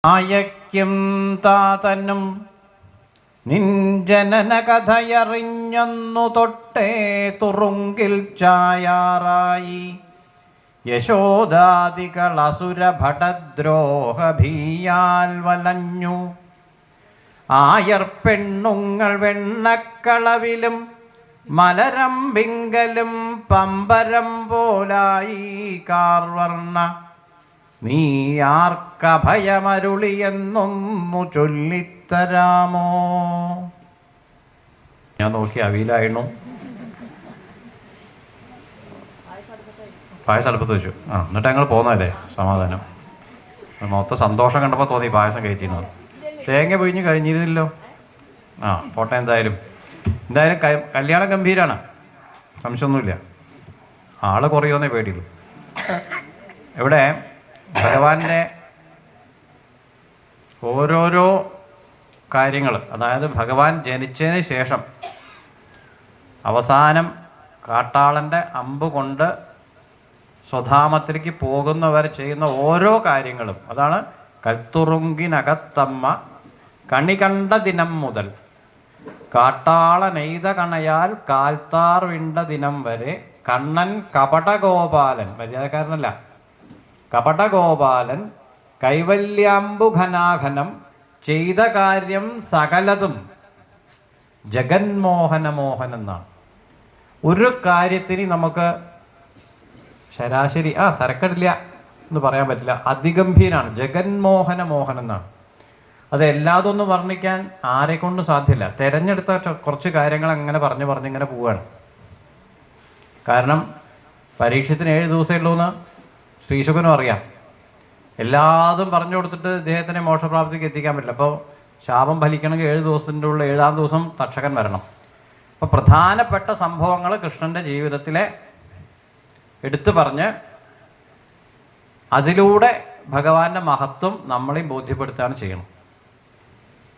ആയയ്ക്കും താതനും നിഞ്ജനന കഥയറിഞ്ഞന്നു തൊട്ടേ തുറുങ്കിൽ ചായാറായി യശോദാദികൾ അസുരഭടദ്രോഹഭീയാൽ വലഞ്ഞു. ആയർ പെണ്ണുങ്ങൾ വെണ്ണക്കളവിലും മലരമ്പിങ്കലും പമ്പരം പോലായി കാർവർണ്ണ നീ ആർക്കഭയമരുളിയെന്നൊന്നു ചൊല്ലിത്തരാമോ? ഞാൻ നോക്കി അവിയിലായിരുന്നു. പായസം അടുപ്പത്ത് വെച്ചു. എന്നിട്ട് ഞങ്ങൾ പോന്നതല്ലേ സമാധാനം. മൊത്തം സന്തോഷം കണ്ടപ്പോൾ തോന്നി പായസം കയറ്റിയിരുന്നത്. തേങ്ങ പിഴിഞ്ഞ് കഴിഞ്ഞിരുന്നില്ലോ. പോട്ടെ. എന്തായാലും കല്യാണം ഗംഭീരാണ്, സംശയമൊന്നുമില്ല. ആള് കുറയുമെന്നേ പേടിയുള്ളൂ. ഇവിടെ ഭഗവാന്റെ ഓരോരോ കാര്യങ്ങൾ, അതായത് ഭഗവാൻ ജനിച്ചതിന് ശേഷം അവസാനം കാട്ടാളൻ്റെ അമ്പ് കൊണ്ട് സ്വധാമത്തിലേക്ക് പോകുന്നവർ ചെയ്യുന്ന ഓരോ കാര്യങ്ങളും, അതാണ് കൽത്തുറുങ്കിനകത്തമ്മ കണി കണ്ട ദിനം മുതൽ കാട്ടാള നെയ്ത കണയാൽ കാൽത്താർ വിണ്ട ദിനം വരെ കണ്ണൻ കപടഗോപാലൻ, മര്യാദക്കാരനല്ല, കപടഗോപാലൻ കൈവല്യാംബുഘനാഘനം ചെയ്ത കാര്യം സകലതും ജഗന്മോഹനമോഹൻ എന്നാണ്. ഒരു കാര്യത്തിന് നമുക്ക് ശരാശരി തരക്കടില്ല എന്ന് പറയാൻ പറ്റില്ല, അതിഗംഭീരാണ്. ജഗന്മോഹന മോഹൻ എന്നാണ്. അത് എല്ലാതൊന്നും വർണ്ണിക്കാൻ ആരെക്കൊണ്ടും സാധ്യമല്ല. തിരഞ്ഞെടുത്ത കുറച്ച് കാര്യങ്ങൾ അങ്ങനെ പറഞ്ഞിങ്ങനെ പോവുകയാണ്. കാരണം പരീക്ഷത്തിന് 7 ദിവസമേ ഉള്ളൂ എന്ന് ശ്രീശുഖനും അറിയാം. എല്ലാതും പറഞ്ഞു കൊടുത്തിട്ട് ഇദ്ദേഹത്തിനെ മോക്ഷപ്രാപ്തിക്ക് എത്തിക്കാൻ പറ്റില്ല. അപ്പോൾ ശാപം ഫലിക്കണമെങ്കിൽ 7 ദിവസത്തിൻ്റെ ഉള്ളിൽ 7-ാം ദിവസം തക്ഷകൻ വരണം. അപ്പോൾ പ്രധാനപ്പെട്ട സംഭവങ്ങൾ കൃഷ്ണൻ്റെ ജീവിതത്തിലെ എടുത്തു പറഞ്ഞ് അതിലൂടെ ഭഗവാന്റെ മഹത്വം നമ്മളെയും ബോധ്യപ്പെടുത്തുകയാണ് ചെയ്യണം.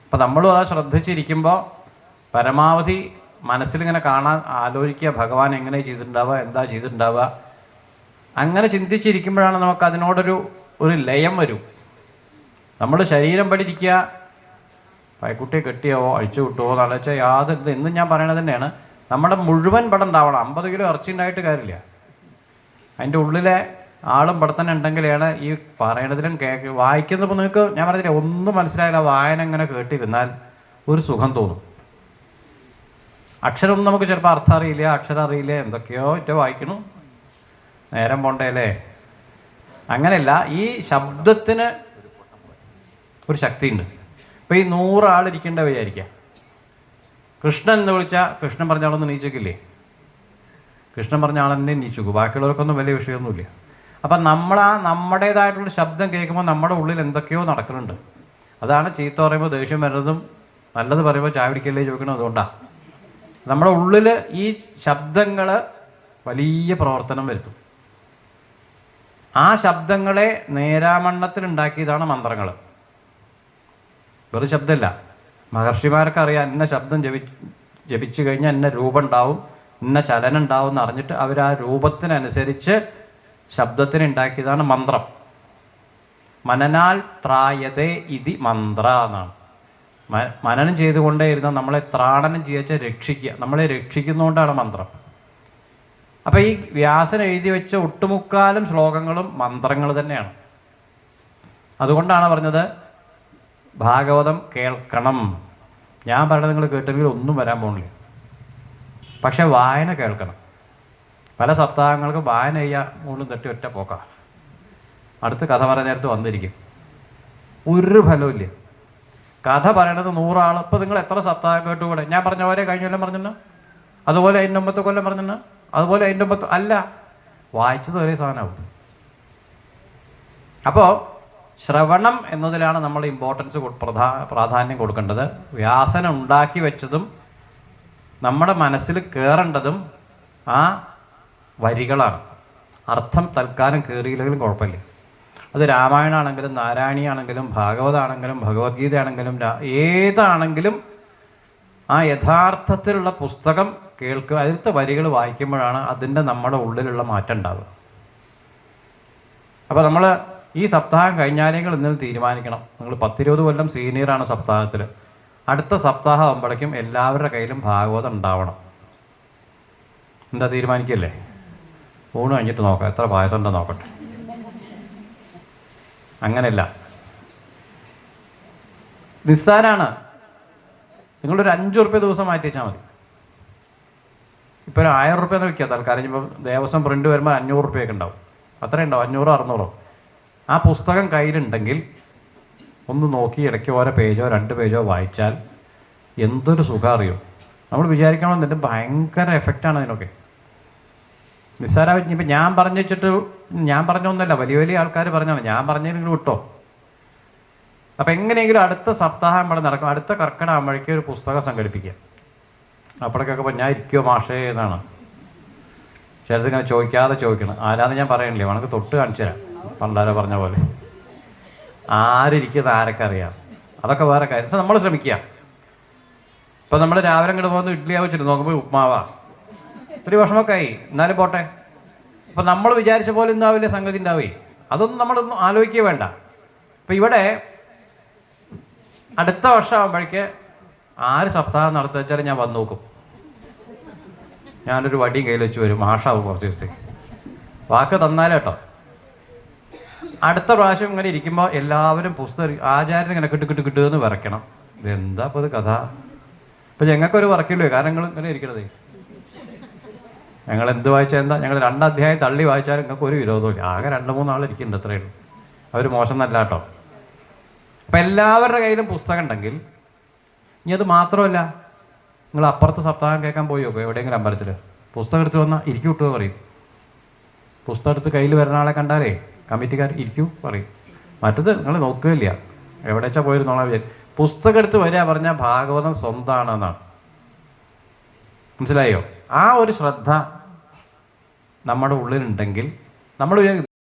അപ്പം നമ്മളും അത് ശ്രദ്ധിച്ചിരിക്കുമ്പോൾ പരമാവധി മനസ്സിലിങ്ങനെ കാണാൻ ആലോചിക്കുക, ഭഗവാൻ എങ്ങനെ ചെയ്തിട്ടുണ്ടാവുക, എന്താ ചെയ്തിട്ടുണ്ടാവുക. അങ്ങനെ ചിന്തിച്ചിരിക്കുമ്പോഴാണ് നമുക്ക് അതിനോടൊരു ലയം വരും. നമ്മൾ ശരീരം പടിയിരിക്കുക, പൈക്കുട്ടിയെ കെട്ടിയോ അഴിച്ചു വിട്ടുവോ എന്ന് വെച്ചാൽ യാതൊരു എന്നും ഞാൻ പറയണത് തന്നെയാണ്. നമ്മുടെ മുഴുവൻ പടം ഉണ്ടാവണം. 50 കിലോ ഇറച്ചി ഉണ്ടായിട്ട് കാര്യമില്ല. അതിൻ്റെ ഉള്ളിലെ ആളും ഇവിടെ തന്നെ ഉണ്ടെങ്കിലാണ് ഈ പറയണതിലും വായിക്കുന്നപ്പോൾ നിങ്ങൾക്ക് ഞാൻ പറഞ്ഞില്ല ഒന്നും മനസ്സിലായില്ല. വായന ഇങ്ങനെ കേട്ടിരുന്നാൽ ഒരു സുഖം തോന്നും. അക്ഷരമൊന്നും നമുക്ക് ചിലപ്പോൾ അർത്ഥം അറിയില്ല, അക്ഷരം അറിയില്ല, എന്തൊക്കെയോ വായിക്കണം, നേരം പോണ്ടേ അല്ലേ. അങ്ങനെയല്ല, ഈ ശബ്ദത്തിന് ഒരു ശക്തിയുണ്ട്. ഇപ്പോൾ ഈ 100 ആളിരിക്കേണ്ട വിചാരിക്കുക. കൃഷ്ണൻ എന്ന് വിളിച്ചാൽ കൃഷ്ണൻ പറഞ്ഞ ആളൊന്നും നീച്ചേക്കില്ലേ? കൃഷ്ണൻ പറഞ്ഞ ആളെന്നെ നീച്ചുക്കും. ബാക്കിയുള്ളവർക്കൊന്നും വലിയ വിഷയമൊന്നുമില്ല. അപ്പം നമ്മുടേതായിട്ടുള്ള ശബ്ദം കേൾക്കുമ്പോൾ നമ്മുടെ ഉള്ളിൽ എന്തൊക്കെയോ നടക്കുന്നുണ്ട്. അതാണ് ചീത്ത പറയുമ്പോൾ ദേഷ്യം വരുന്നതും നല്ലത് പറയുമ്പോൾ ചായ പിടിക്കല്ലേ ചോദിക്കണം. അതുകൊണ്ടാണ് നമ്മുടെ ഉള്ളിൽ ഈ ശബ്ദങ്ങൾ വലിയ പ്രവർത്തനം വരുത്തും. ആ ശബ്ദങ്ങളെ നേരാമണ്ണത്തിലുണ്ടാക്കിയതാണ് മന്ത്രങ്ങൾ. വെറും ശബ്ദമല്ല. മഹർഷിമാർക്ക് അറിയാം, ഇന്ന ശബ്ദം ജപിച്ചു കഴിഞ്ഞാൽ ഇന്ന രൂപം ഉണ്ടാവും, ഇന്ന ചലനം ഉണ്ടാവും എന്ന് അറിഞ്ഞിട്ട് അവർ ആ രൂപത്തിനനുസരിച്ച് ശബ്ദത്തിന് ഉണ്ടാക്കിയതാണ് മന്ത്രം. മനനാൽ ത്രായതേ ഇതി മന്ത്ര എന്നാണ്. മനനം ചെയ്തുകൊണ്ടേ ഇരുന്ന നമ്മളെ ത്രാണനം ചെയ്യിച്ച രക്ഷിക്കുക, നമ്മളെ രക്ഷിക്കുന്നതുകൊണ്ടാണ് മന്ത്രം. അപ്പം ഈ വ്യാസൻ എഴുതി വെച്ച ഒട്ടുമുക്കാലും ശ്ലോകങ്ങളും മന്ത്രങ്ങൾ തന്നെയാണ്. അതുകൊണ്ടാണ് പറഞ്ഞത് ഭാഗവതം കേൾക്കണം. ഞാൻ പറയുന്നത് നിങ്ങൾ കേട്ടെങ്കിൽ ഒന്നും വരാൻ പോകുന്നില്ല. പക്ഷെ വായന കേൾക്കണം. പല സപ്താഹങ്ങൾക്ക് വായന ചെയ്യാൻ മുകളിൽ തട്ടി ഒറ്റ പോക്കാം. അടുത്ത് കഥ പറയാൻ നേരത്ത് വന്നിരിക്കും. ഒരു ഫലമില്ല. കഥ പറയണത് 100 ആൾ. ഇപ്പം നിങ്ങൾ എത്ര സപ്താഹം കേട്ടുകൂടെ? ഞാൻ പറഞ്ഞ പോലെ കഴിഞ്ഞ കൊല്ലം പറഞ്ഞെന്ന്, അതുപോലെ അതിൻ്റെ മുമ്പത്തെ കൊല്ലം പറഞ്ഞെന്ന്, അതുപോലെ അതിൻ്റെ മുമ്പത്തെ അല്ല, വായിച്ചത് ഒരേ സാധനമാവും. അപ്പോൾ ശ്രവണം എന്നതിലാണ് നമ്മൾ ഇമ്പോർട്ടൻസ് പ്രാധാന്യം കൊടുക്കേണ്ടത്. വ്യാസന ഉണ്ടാക്കി വെച്ചതും നമ്മുടെ മനസ്സിൽ കയറേണ്ടതും ആ വരികളാണ്. അർത്ഥം തൽക്കാലം കയറിയില്ലെങ്കിലും കുഴപ്പമില്ല. അത് രാമായണമാണെങ്കിലും നാരായണീയാണെങ്കിലും ഭാഗവതമാണെങ്കിലും ഭഗവത്ഗീതയാണെങ്കിലും ഏതാണെങ്കിലും ആ യഥാർത്ഥത്തിലുള്ള പുസ്തകം കേൾക്കുക, അതിലത്തെ വരികൾ വായിക്കുമ്പോഴാണ് അതിൻ്റെ നമ്മുടെ ഉള്ളിലുള്ള മാറ്റം ഉണ്ടാവുക. അപ്പോൾ നമ്മൾ ഈ സപ്താഹം കഴിഞ്ഞാലേ ഇന്നലെ തീരുമാനിക്കണം. നിങ്ങൾ 10-20 കൊല്ലം സീനിയറാണ് സപ്താഹത്തിൽ. അടുത്ത സപ്താഹം ആകുമ്പോഴേക്കും എല്ലാവരുടെ കയ്യിലും ഭാഗവതം ഉണ്ടാവണം. എന്താ തീരുമാനിക്കല്ലേ? ഊണ് കഴിഞ്ഞിട്ട് നോക്കാം എത്ര പായസം ഉണ്ടോ നോക്കട്ടെ. അങ്ങനെയല്ല, നിസ്സാരാണ്. നിങ്ങളൊരു 5 ഉറുപ്പ്യ ദിവസം മാറ്റി വെച്ചാൽ മതി. ഇപ്പോൾ ഒരു 1000 ഉറുപ്പ്യ എന്ന് വയ്ക്കുക തൽക്കാലം. ഇപ്പോൾ ദേവസ്വം പ്രിൻ്റ് വരുമ്പോൾ 500 ഉറുപ്പ്യൊക്കെ ഉണ്ടാവും. അത്രയും ഉണ്ടാവും, 500-600. ആ പുസ്തകം കയ്യിലുണ്ടെങ്കിൽ ഒന്ന് നോക്കി ഇടയ്ക്ക് ഓരോ പേജോ 2 പേജോ വായിച്ചാൽ എന്തൊരു സുഖം അറിയോ. നമ്മൾ വിചാരിക്കണം എന്നിട്ട് ഭയങ്കര എഫക്റ്റാണ് അതിനൊക്കെ. നിസ്സാരം. ഇപ്പം ഞാൻ പറഞ്ഞു വെച്ചിട്ട് ഞാൻ പറഞ്ഞൊന്നുമല്ല, വലിയ വലിയ ആൾക്കാർ പറഞ്ഞാണ്, ഞാൻ പറഞ്ഞതിനെങ്കിലും വിട്ടോ. അപ്പം എങ്ങനെയെങ്കിലും അടുത്ത സപ്താഹം നമ്മൾ നടക്കും. അടുത്ത കർക്കിടക ആകുമ്പോഴേക്കും ഒരു പുസ്തകം സംഘടിപ്പിക്കുക. അപ്പോഴേക്കൊക്കെ ഞാൻ ഇരിക്കുമോ മാഷേ എന്നാണ് ചിലതിങ്ങനെ ചോദിക്കാതെ ചോദിക്കണം. ആരാന്ന് ഞാൻ പറയണില്ലേ, വേണമെങ്കിൽ തൊട്ട് കാണിച്ചു തരാം. പണ്ടാരോ പറഞ്ഞ പോലെ ആരിയ്ക്കുന്ന ആരൊക്കെ അറിയാം. അതൊക്കെ വേറെ കാര്യം. പക്ഷെ നമ്മൾ ശ്രമിക്കുക. ഇപ്പം നമ്മൾ രാവിലെ ഇങ്ങോട്ട് പോകുന്നത് ഇഡ്ഡലി ആവശ്യമില്ല, നോക്കുമ്പോൾ ഉപ്മാവാ. ഒരു വിഷമമൊക്കെ ആയി, എന്നാലും പോട്ടെ. അപ്പം നമ്മൾ വിചാരിച്ച പോലെ ഉണ്ടാവില്ല, സംഗതി ഉണ്ടാവേ. അതൊന്നും നമ്മളൊന്നും ആലോചിക്കുക വേണ്ട. ഇപ്പം ഇവിടെ അടുത്ത വർഷം ആകുമ്പോഴേക്ക് 6 സപ്താഹം നടത്തി വെച്ചാൽ ഞാൻ വന്ന് നോക്കും. ഞാനൊരു വടിയും കയ്യിൽ വെച്ച് വരും, മാഷാവും കുറച്ച് ദിവസത്തേക്ക്. വാക്ക് തന്നാലേട്ടോ. അടുത്ത പ്രാവശ്യം ഇങ്ങനെ ഇരിക്കുമ്പോൾ എല്ലാവരും പുസ്തകം ആചാര്യൻ ഇങ്ങനെ കിട്ടുമെന്ന് വിറയ്ക്കണം. ഇതെന്താ ഇപ്പോൾ ഇത് കഥ? ഇപ്പം ഞങ്ങൾക്കൊരു വർക്കില്ലേ, കാരണം നിങ്ങൾ ഇങ്ങനെ ഇരിക്കണതേ. ഞങ്ങൾ എന്ത് വായിച്ചാൽ എന്താ, ഞങ്ങൾ 2 അധ്യായം തള്ളി വായിച്ചാലും നിങ്ങൾക്ക് ഒരു വിരോധമില്ല. ആകെ 2-3 ആൾ ഇരിക്കുന്നുണ്ട്, അത്രയേ ഉള്ളൂ. അവർ മോശം എന്നല്ല കേട്ടോ. അപ്പം എല്ലാവരുടെ കയ്യിലും പുസ്തകം ഉണ്ടെങ്കിൽ, ഇനി അത് മാത്രമല്ല, നിങ്ങൾ അപ്പുറത്ത് സപ്താഹം കേൾക്കാൻ പോയി നോക്കും എവിടെയെങ്കിലും അമ്പലത്തിൽ. പുസ്തകം എടുത്ത് വന്നാൽ ഇരിക്കൂ കിട്ടുമോ പറയും. പുസ്തകം എടുത്ത് കയ്യിൽ വരുന്ന ആളെ കണ്ടാലേ കമ്മിറ്റിക്കാർ ഇരിക്കൂ പറയും. മറ്റത് നിങ്ങൾ നോക്കുകയില്ല, എവിടെ വെച്ചാൽ പോയിരുന്നോളാം വിചാരിക്കും. പുസ്തകം എടുത്ത് വരിക പറഞ്ഞാൽ ഭാഗവതം സ്വന്തമാണെന്നാണ്. മനസ്സിലായോ? ആ ഒരു ശ്രദ്ധ നമ്മുടെ ഉള്ളിലുണ്ടെങ്കിൽ നമ്മൾ